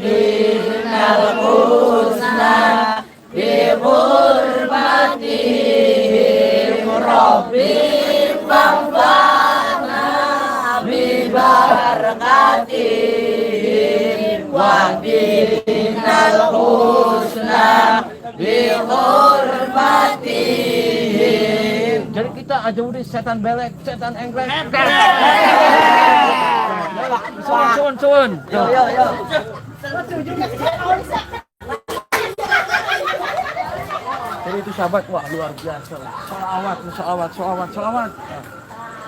dinal husna bi hurmatihim Rabbi fa'fana bi barakatihim wa dinal husna bi hurmatihim. Jadi kita ajauri setan belek, setan engklek. Sun. Yo. Jadi itu sahabat, wah luar biasa. Sholawat.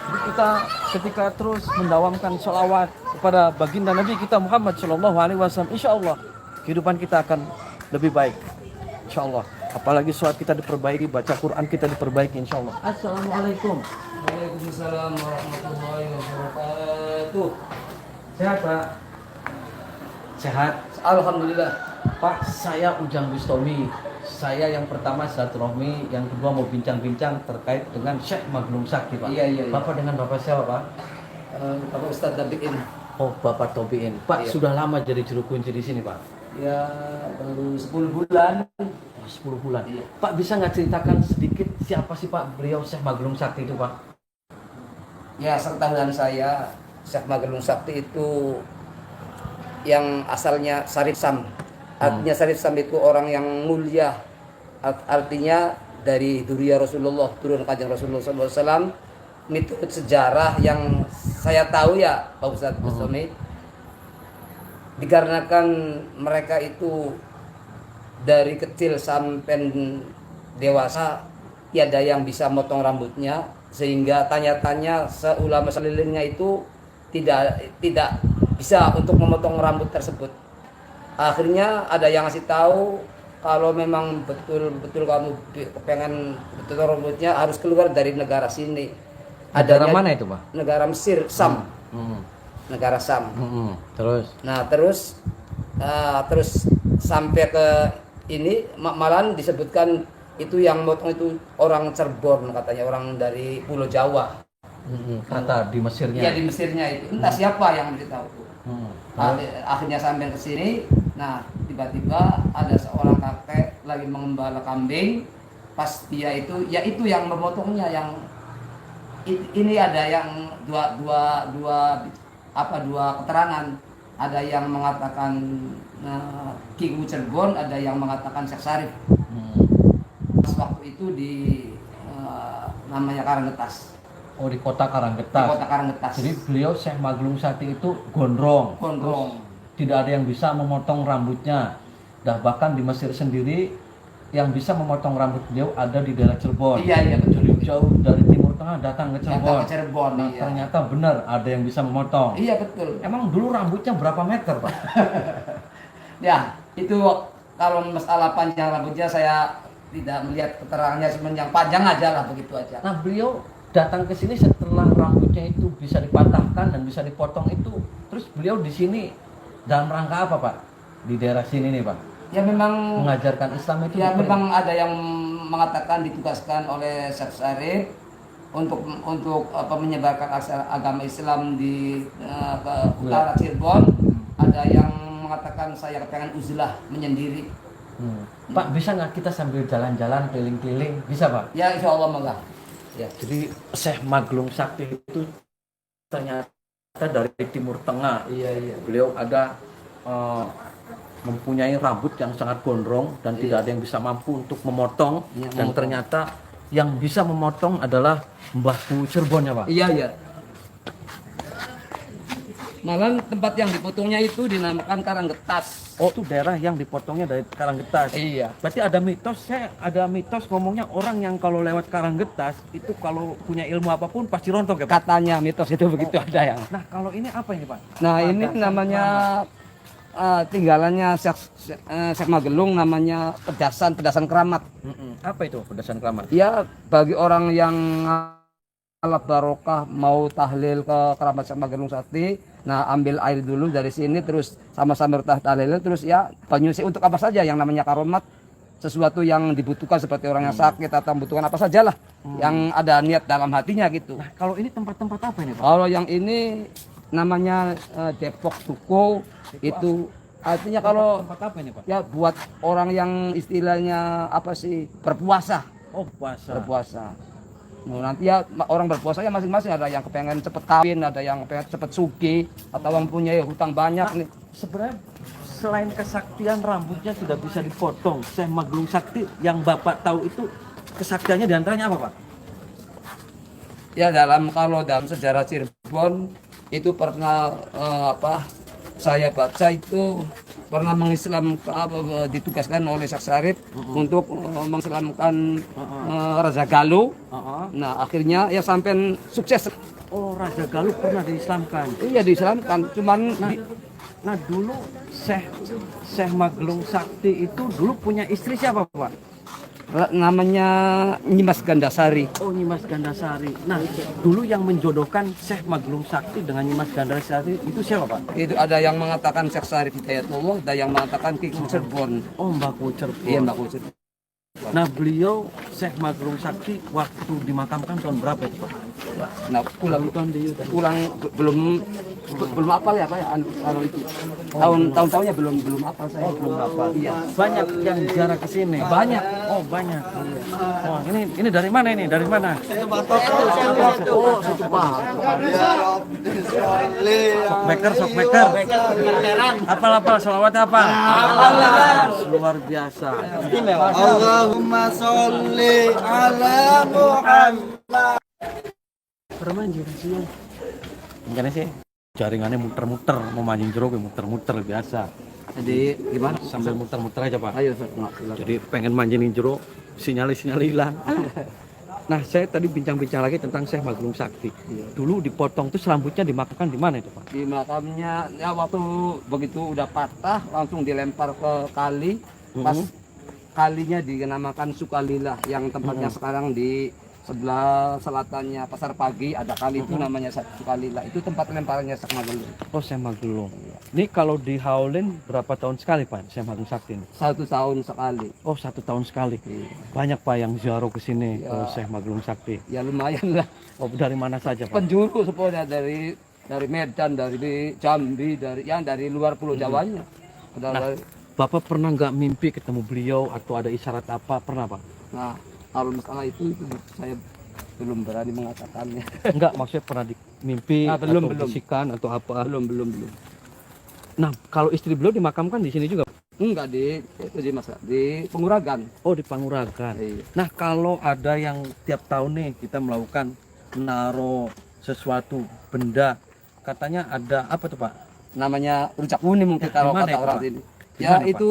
Jadi kita ketika terus mendawamkan sholawat kepada baginda Nabi kita Muhammad Shallallahu Alaihi Wasallam, insya Allah kehidupan kita akan lebih baik. Insya Allah. Apalagi sholat kita diperbaiki, baca Quran kita diperbaiki, insya Allah. Assalamualaikum. Waalaikumsalam warahmatullahi wabarakatuh. Sehat Pak? Sehat. Alhamdulillah. Pak, saya Ujang Bustomi. Saya yang pertama silaturahmi, yang kedua mau bincang-bincang terkait dengan Syekh Maglum Sakti, Pak. Iya. Bapak dengan Bapak siapa, Pak? Bapak Ustadz Tabiin. Oh, Bapak Tobiin. Pak, Iya. sudah lama jadi juru kunci di sini, Pak? Ya baru 10 bulan. Oh, 10 bulan. Iya. Pak, bisa nggak ceritakan sedikit siapa sih Pak beliau Syekh Maglum Sakti itu, Pak? Ya, sertahuan saya Syekh Maglum Sakti itu yang asalnya Sarif Sam. Artinya Sarif Sam itu orang yang mulia. Artinya dari duriyah Rasulullah, turun kanjeng Rasulullah SAW. Menurut sejarah yang saya tahu ya Pak Ustadz Bustomi, dikarenakan mereka itu dari kecil sampai dewasa tiada yang bisa motong rambutnya, sehingga tanya-tanya seulama selilingnya itu tidak bisa untuk memotong rambut tersebut. Akhirnya ada yang ngasih tahu kalau memang betul-betul kamu pengen betul rambutnya harus keluar dari negara sini. Negara mana itu, Pak? Negara Mesir, Sam. Negara Sam. Terus? Nah terus sampai ke ini malahan disebutkan itu yang motong itu orang Cirebon, katanya orang dari Pulau Jawa. Kata di Mesirnya. Iya, di Mesirnya itu entah siapa yang beritahu. Akhirnya sampai ke sini. Nah tiba-tiba ada seorang kakek lagi mengembala kambing. Pas dia itu yang memotongnya, yang ini ada yang dua keterangan. Ada yang mengatakan King Cirebon, ada yang mengatakan Syekh Sarif. Waktu itu di namanya Karanggetas. Oh, di kota Karanggetas. Di kota Karanggetas. Jadi beliau Syekh Maglum Sakti itu gondrong. Gondrong. Tidak ada yang bisa memotong rambutnya. Bahkan di Mesir sendiri yang bisa memotong rambut beliau ada di daerah Cirebon. Iya betul. Jadi jauh dari Timur Tengah datang ke Cirebon. Nah, iya. ternyata benar ada yang bisa memotong. Iya betul. Emang dulu rambutnya berapa meter, Pak? Ya, itu kalau masalah panjang rambutnya saya tidak melihat keterangannya, sebenarnya yang panjang aja lah, begitu aja. Nah, beliau datang ke sini setelah rambutnya itu bisa dipatahkan dan bisa dipotong itu. Terus beliau di sini dalam rangka apa, Pak? Di daerah sini nih, Pak. Ya memang Mengajarkan Islam itu. ya memang ada yang mengatakan ditugaskan oleh Syekh Sarif untuk menyebarkan agama Islam di ke utara Cirebon. Ada yang mengatakan saya kepengen uzlah menyendiri. Pak, bisa nggak kita sambil jalan-jalan keliling-keliling? Bisa, Pak? Ya insya Allah malah. Ya. Jadi Syekh Maglum Sakti itu ternyata dari Timur Tengah. Iya. Beliau ada mempunyai rambut yang sangat gondrong dan tidak ada yang bisa mampu untuk memotong. Dan ternyata yang bisa memotong adalah Mbah Bu Cirebon, ya, Pak? Iya. Malah tempat yang dipotongnya itu dinamakan Karanggetas. Oh, itu daerah yang dipotongnya dari Karanggetas. Iya. Berarti ada mitos ngomongnya orang yang kalau lewat Karanggetas itu kalau punya ilmu apapun pasti rontok, ya, Pak? Katanya mitos itu begitu ada yang. Nah, kalau ini apa ini, Pak? Nah, ini namanya tinggalannya Syekh Magelung, namanya pedasan keramat. Apa itu pedasan keramat? Ya, bagi orang yang alat barokah mau tahlil ke keramat Syekh Magelung Sakti, nah ambil air dulu dari sini, terus sama-sama tahlil, terus ya penyusi untuk apa saja yang namanya karomat, sesuatu yang dibutuhkan seperti orang yang sakit atau membutuhkan apa sajalah yang ada niat dalam hatinya gitu. Nah, kalau ini tempat-tempat apa ini, Pak? Kalau yang ini namanya Depok Tuko, itu Artinya kalau tempat apa ini Pak? ya buat orang yang istilahnya apa sih berpuasa, Oh puasa. berpuasa. Nah, nanti ya orang berpuasa ya masing-masing, ada yang kepengen cepet kawin, ada yang kepengen cepet sugih, atau yang punya hutang banyak nih. Sebenarnya selain kesaktian rambutnya tidak bisa dipotong, Syekh Maglung Sakti yang Bapak tahu itu kesaktiannya diantaranya apa Pak? Ya kalau dalam sejarah Cirebon itu pernah saya baca itu pernah ditugaskan oleh Syekh Syarif untuk mengislamkan Raja Galuh. Nah akhirnya ya sampai sukses. Oh Raja Galuh pernah diislamkan. Iya diislamkan, cuman Nah dulu Syekh Maglung Sakti itu dulu punya istri siapa Pak? namanya Nyimas Gandasari. Oh Nyimas Gandasari. Nah dulu yang menjodohkan Syekh Maglung Sakti dengan Nyimas Gandasari itu siapa Pak? Itu ada yang mengatakan Syekh Syarif Hidayatullah, ada yang mengatakan Ki Cirebon. Oh Mbak Kucer. Iya Mbak Kucer. Nah beliau Syekh Maglung Sakti waktu dimakamkan tahun berapa itu Pak? Nah pulang belum apal ya Pak ya kalau itu tahun-tahunnya belum apal saya. Belum apa? Iya. Banyak yang ziarah ke sini. Banyak. Oh banyak. Oh ini dari mana ini? Dari mana? Oh satu Pak. Shockmaker. Apal selawat apa? Luar biasa. Allahumma sholli ala Muhammad. Bermain sih. Gimana sih? Jaringannya muter-muter, mau mancing jeruk ya muter-muter biasa. Jadi gimana? Sambil muter-muter aja Pak. Ayo Ustaz. Jadi pengen mancing jeruk, sinyal hilang. Nah saya tadi bincang-bincang lagi tentang Syekh Maglung Sakti. Dulu dipotong tuh rambutnya dimakamkan di mana itu Pak? Di makamnya ya waktu begitu udah patah langsung dilempar ke kali. Pas kalinya dinamakan Sukalila yang tempatnya sekarang di sebelah selatannya Pasar Pagi ada kali itu namanya Sukalila. Itu tempat lemparannya Syekh Maglung. Oh Syekh Maglung. Ini kalau dihaulin berapa tahun sekali Pak Syekh Maglung Sakti ini? 1 tahun sekali. Oh 1 tahun sekali. Iya. Banyak Pak yang ziarah ke sini Ya. ke Syekh Maglung Sakti. Ya lumayan lah. Oh dari mana saja Pak? Penjuru semuanya dari Medan, dari Jambi, dari luar Pulau Jawanya. Bapak pernah nggak mimpi ketemu beliau atau ada isyarat apa? Pernah Pak? Nah, kalau masalah itu saya belum berani mengatakannya. Enggak, maksudnya pernah di mimpi belum, atau belum. bisikan atau apa? Belum. Nah, kalau istri beliau dimakamkan di sini juga? Enggak di Penguragan. Oh, di Panguragan. Iya. Nah, kalau ada yang tiap tahun nih kita melakukan naruh sesuatu benda, katanya ada apa tuh Pak? Namanya rujak kuning mungkin Ya, kalau gimana kata itu, orang Pak? sini. Gimana, Ya Pak? itu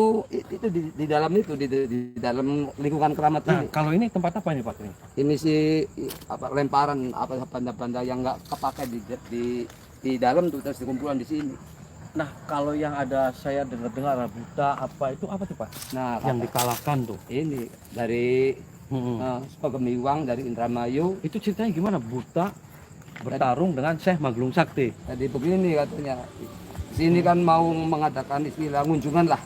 di dalam itu di dalam lingkungan keramat Nah, ini. kalau ini tempat apa ini Pak? Ini sih lemparan benda-benda yang enggak kepakai di dalam tuh terus dikumpulkan di sini. Nah, kalau yang ada saya dengar-dengar buta apa itu apa tuh Pak? Nah, Yang dikalahkan tuh. ini dari Pagemiwang dari Indramayu. Itu ceritanya gimana? Buta bertarung dengan Syekh Maglung Sakti. Jadi begini katanya. Sini kan mau mengadakan istilah kunjungan lah.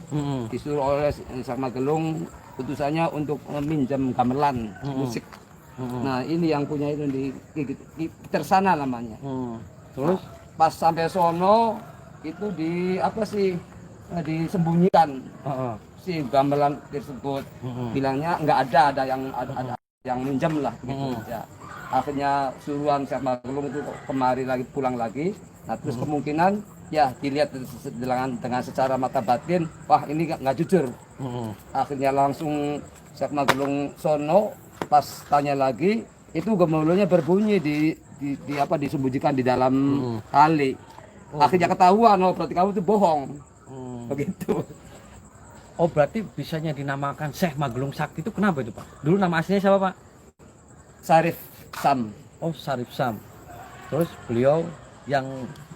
Disuruh oleh Syekh Maglung putusannya untuk minjam gamelan musik. Nah, ini yang punya itu di Tersana namanya. Terus Pas sampai sono itu disembunyikan si gamelan tersebut. Bilangnya nggak ada yang minjam lah gitu ya. Akhirnya suruhan Syekh Maglung itu kemari lagi pulang lagi. Nah, terus kemungkinan ya dilihat dengan secara mata batin, wah ini nggak jujur. Akhirnya langsung Syekh Maglung sono pas tanya lagi itu gemuruhnya berbunyi disembunyikan di dalam kali. Akhirnya ketahuan, oh berarti kamu itu bohong. Begitu. oh berarti bisanya dinamakan Syekh Maglung Sakti itu kenapa itu Pak? Dulu nama aslinya siapa Pak? Syarif Sam. Oh Syarif Sam. Terus beliau yang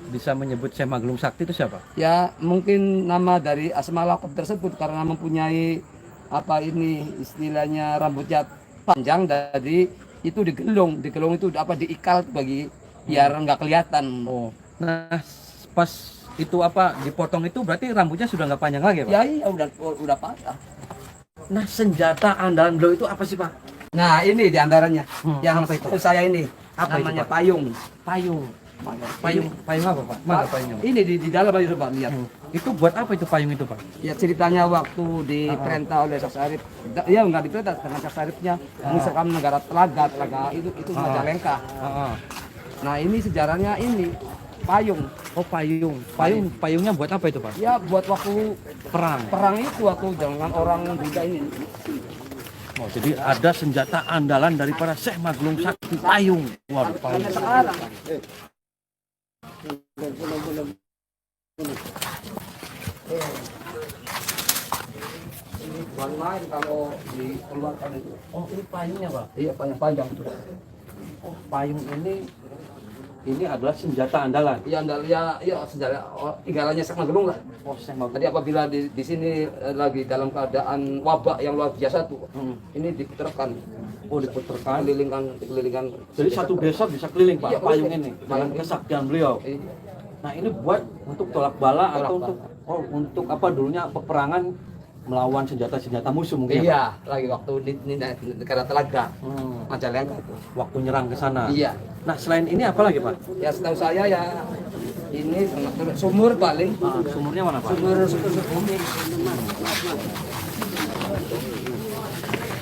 bisa menyebut Syekh Maglung Sakti itu siapa? Ya mungkin nama dari asma laqab tersebut karena mempunyai istilahnya rambutnya panjang dari itu digelung itu diikal biar nggak kelihatan. Oh. Nah, pas itu dipotong itu berarti rambutnya sudah nggak panjang lagi, Pak? Ya iya udah patah. Nah, senjata andalan beliau itu apa sih, Pak? Nah, ini diantaranya yang apa itu? saya ini Apa itu, namanya Pak? payung. Payung apa, Pak? Mana payungnya? Ini di dalam ayo coba lihat. Itu buat apa itu payung itu, Pak? Ya ceritanya waktu diperintah oleh Syekh Syarif, ya nggak diperintah dengan Syekh Syarifnya mengisahkan negara telaga itu Majalengka. Nah ini sejarahnya ini payung. Oh, payungnya buat apa itu, Pak? Ya buat waktu perang itu waktu dengan orang Buddha ini. Oh, jadi ada senjata andalan daripada Syekh Maglung Sakti, payung. Waduh, payung. Sekarang ini bukan main kalau dikeluarkan itu. Oh, ini payungnya, Pak. Iya panjang itu. Oh, payung ini adalah senjata andalan. Iya sejarah tinggalannya Syekh Magelung lah. Oh, Syekh Maglung. Tadi apabila di sini lagi dalam keadaan wabah yang luar biasa tuh, ini diputarkan. Oh, diputarkan. Dikelilingkan. Jadi satu desa bisa keliling, Pak, Iya, payung boleh. ini dengan kesaktian beliau. Iya. Nah, ini buat untuk tolak bala Tolak atau bala. untuk apa dulunya peperangan melawan senjata-senjata musuh mungkin. Ya, Pak? Iya, lagi waktu di negara Telaga, Majalengka itu. Waktu nyerang ke sana. Iya. Nah, selain ini apa lagi, Pak? Ya setahu saya ya ini sumur paling. Sumurnya mana, Pak? Sumur bumi.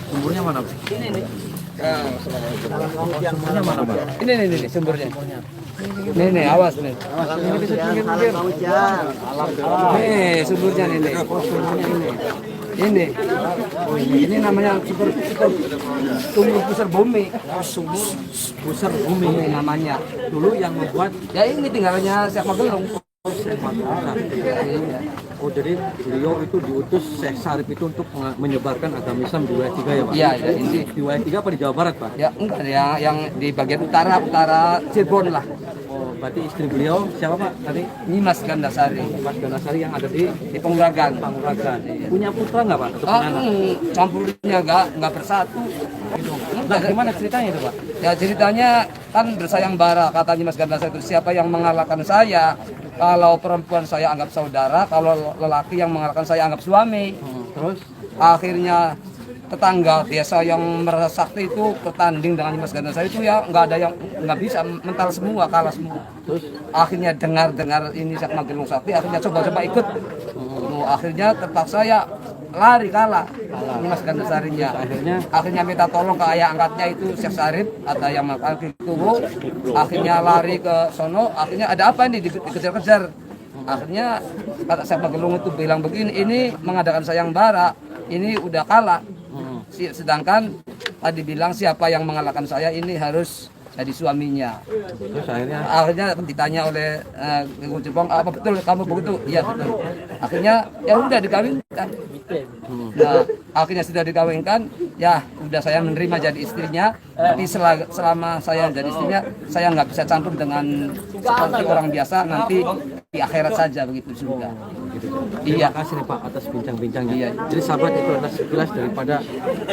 Sumurnya mana, Pak? Ini nih. Sumurnya mana, Pak? Ini sumbernya. Nih, awas nih. Nih, sumbernya nih. Ini namanya sumur pusar bumi. Sumur pusar bumi Namanya. dulu yang membuat Ya ini tinggalannya Syekh Magelung. Oh, jadi beliau itu diutus Syekh Syarif itu untuk menyebarkan agama Islam di wilayah 3 ya, Pak? Iya, ya, ini. Di wilayah 3 apa di Jawa Barat, Pak? Ya enggak ya, yang di bagian utara Cirebon lah. Oh, berarti istri beliau siapa, Pak? Tadi Nyimas Gandasari Mas Ganasari yang ada di Penguragan. Panguragan. Punya putra nggak, Pak? Atau Ah, punya anak? campurnya enggak bersatu. Nah, gimana ceritanya itu, Pak? Ya ceritanya kan bersayang bara, kata Nyimas Gandasari itu, siapa yang mengalahkan saya, kalau perempuan saya anggap saudara, kalau lelaki yang mengalahkan saya anggap suami. Terus Akhirnya tetangga desa yang merasa sakti itu bertanding dengan Nyimas Gandasari itu ya nggak bisa, mental semua, kalah semua. terus Akhirnya dengar ini Syekh Magelung Sakti, akhirnya coba ikut. Akhirnya terpaksa ya lari kalah Nyimas Gandasarinya. Akhirnya minta tolong ke ayah angkatnya itu Syekh Syarif, ada yang makan itu. Akhirnya lari ke sono, akhirnya ada apa ini dikejar-kejar. Akhirnya kata Syekh Magelung itu bilang begini, ini mengadakan sayembara, ini udah kalah. Sedangkan tadi bilang siapa yang mengalahkan saya ini harus jadi suaminya. terus Akhirnya ditanya oleh Guru Jepang, apa betul kamu begitu? Iya betul. Akhirnya ya udah dikawinkan. Nah, akhirnya sudah dikawinkan, ya udah saya menerima jadi istrinya. Tapi selama saya jadi istrinya, saya nggak bisa campur dengan seperti orang biasa. Nanti di akhirat saja begitu sudah. Iya, kasih nih, Pak, atas bincang-bincangnya. Iya. Jadi sahabat, itu adalah sekilas daripada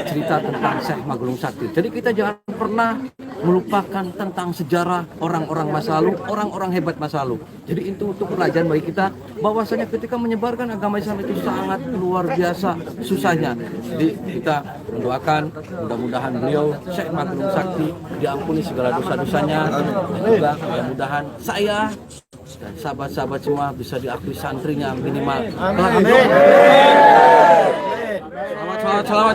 cerita tentang Syekh Maglung Sakti. Jadi kita jangan pernah melupakan tentang sejarah orang-orang masa lalu, orang-orang hebat masa lalu. Jadi itu untuk pelajaran bagi kita bahwasanya ketika menyebarkan agama Islam itu sangat luar biasa susahnya. Jadi kita mendoakan mudah-mudahan beliau Syekh Maglung Sakti diampuni segala dosa-dosanya, dan juga mudah-mudahan saya dan sahabat-sahabat semua bisa diakui santrinya minimal. Amin. Salawat.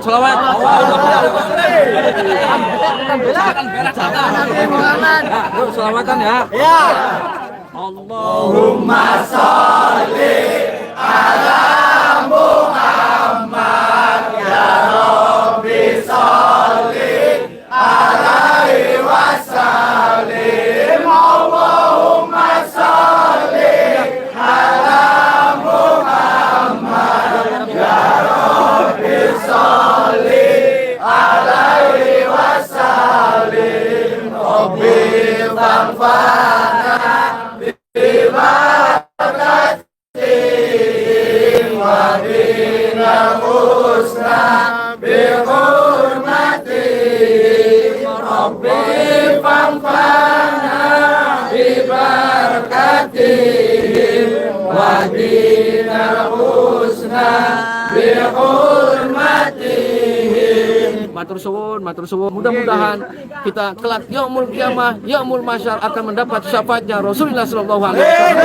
Selamatan ya. Ya. Allahumma sholli ala Muhammad ya Rabbi sholli alaihi wasallim. Allahumma sholli ala Muhammad ya Rabbi sholli alaihi wasallim. Rabbi fanfa'na bibarakatihim wa bina husna bihurmatihim. Rabbi fanfa'na bibarakatihim wa bina husna bihurmatihim. Matur suwun. Mudah-mudahan kita kelak yaumul kiamah, yaumul masyar akan mendapat syafaatnya Rasulullah sallallahu alaihi wasallam.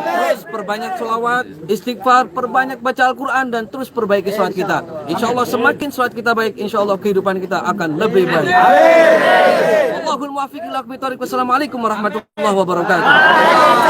Terus perbanyak perbanyak sholawat, istighfar, perbanyak baca Al-Quran, dan terus perbaiki sholat kita. Insya Allah semakin sholat kita baik, insya Allah kehidupan kita akan lebih baik. Allahul muwaffiq ila aqwamit thoriq. Wassalamualaikum warahmatullahi wabarakatuh.